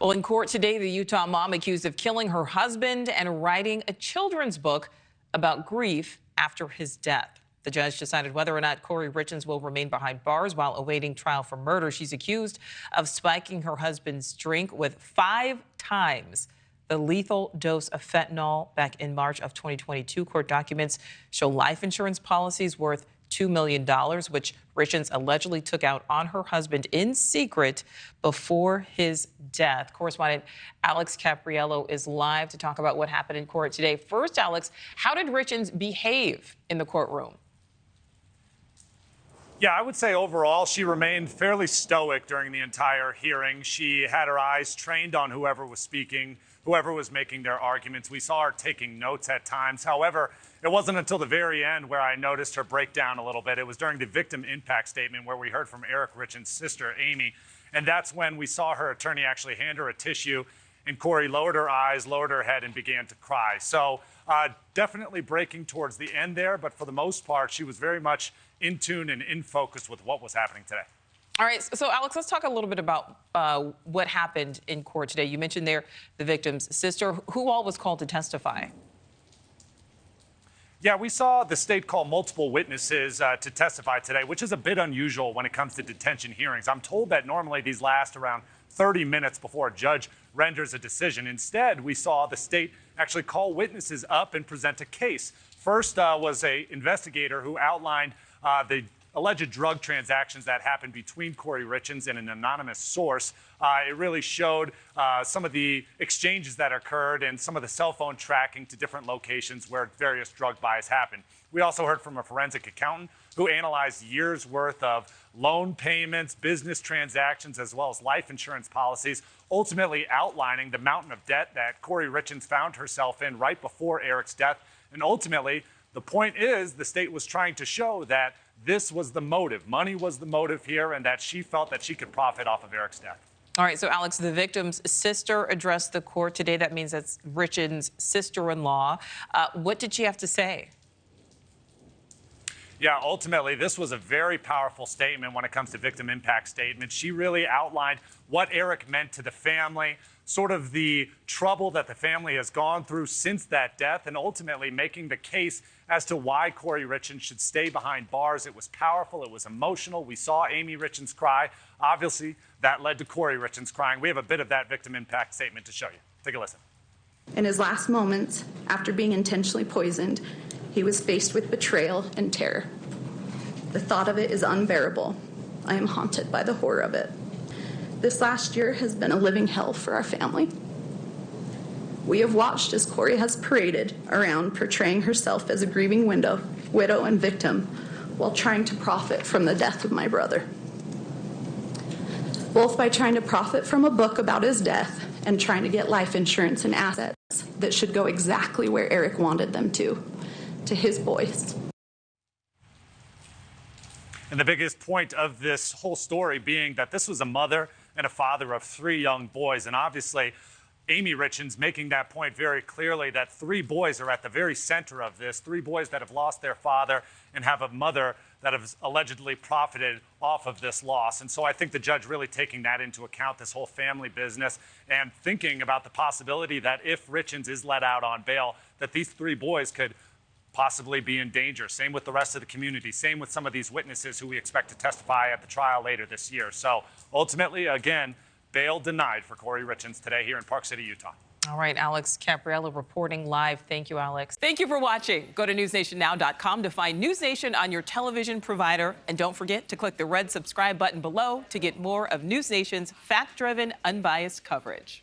Well, in court today, the Utah mom accused of killing her husband and writing a children's book about grief after his death. The judge decided whether or not Kouri Richins will remain behind bars while awaiting trial for murder. She's accused of spiking her husband's drink with 5 times the lethal dose of fentanyl back in March of 2022. Court documents show life insurance policies worth $2 million, which Richins allegedly took out on her husband in secret before his death. Correspondent Alex Capriello is live to talk about what happened in court today. First, Alex, how did Richins behave in the courtroom? Yeah, I would say overall she remained fairly stoic during the entire hearing. She had her eyes trained on whoever was speaking, whoever was making their arguments. We saw her taking notes at times. However, it wasn't until the very end where I noticed her break down a little bit. It was during the victim impact statement where we heard from Eric Richins' sister, Amy, and that's when we saw her attorney actually hand her a tissue, and Kouri lowered her eyes, lowered her head, and began to cry. So definitely breaking towards the end there, but for the most part, she was very much in tune and in focus with what was happening today. All right, so Alex, let's talk a little bit about what happened in court today. You mentioned there the victim's sister. Who all was called to testify? Yeah, we saw the state call multiple witnesses to testify today, which is a bit unusual when it comes to detention hearings. I'm told that normally these last around 30 minutes before a judge renders a decision. Instead, we saw the state actually call witnesses up and present a case. First was an investigator who outlined the alleged drug transactions that happened between Kouri Richins and an anonymous source. It really showed some of the exchanges that occurred and some of the cell phone tracking to different locations where various drug buys happened. We also heard from a forensic accountant who analyzed years worth of loan payments, business transactions, as well as life insurance policies, ultimately outlining the mountain of debt that Kouri Richins found herself in right before Eric's death. And ultimately, the point is the state was trying to show that this was the motive. Money was the motive here, and that she felt that she could profit off of Eric's death. All right, so Alex, the victim's sister addressed the court today. That means that's Richins' sister-in-law. What did she have to say? Yeah, ultimately, this was a very powerful statement when it comes to victim impact statements. She really outlined what Eric meant to the family, sort of the trouble that the family has gone through since that death, and ultimately making the case as to why Kouri Richins should stay behind bars. It was powerful. It was emotional. We saw Amy Richins cry. Obviously, that led to Kouri Richins crying. We have a bit of that victim impact statement to show you. Take a listen. In his last moments, after being intentionally poisoned, he was faced with betrayal and terror. The thought of it is unbearable. I am haunted by the horror of it. This last year has been a living hell for our family. We have watched as Kouri has paraded around portraying herself as a grieving widow and victim while trying to profit from the death of my brother. Both by trying to profit from a book about his death and trying to get life insurance and assets that should go exactly where Eric wanted them to his boys. And the biggest point of this whole story being that this was a mother and a father of 3 young boys. And obviously, Amy Richins making that point very clearly that 3 boys are at the very center of this, 3 boys that have lost their father and have a mother that has allegedly profited off of this loss. And so I think the judge really taking that into account, this whole family business, and thinking about the possibility that if Richins is let out on bail, that these 3 boys could possibly be in danger. Same with the rest of the community. Same with some of these witnesses who we expect to testify at the trial later this year. So ultimately, again, bail denied for Kouri Richins today here in Park City, Utah. All right, Alex Capriello reporting live. Thank you, Alex. Thank you for watching. Go to newsnationnow.com to find NewsNation on your television provider. And don't forget to click the red subscribe button below to get more of NewsNation's fact-driven, unbiased coverage.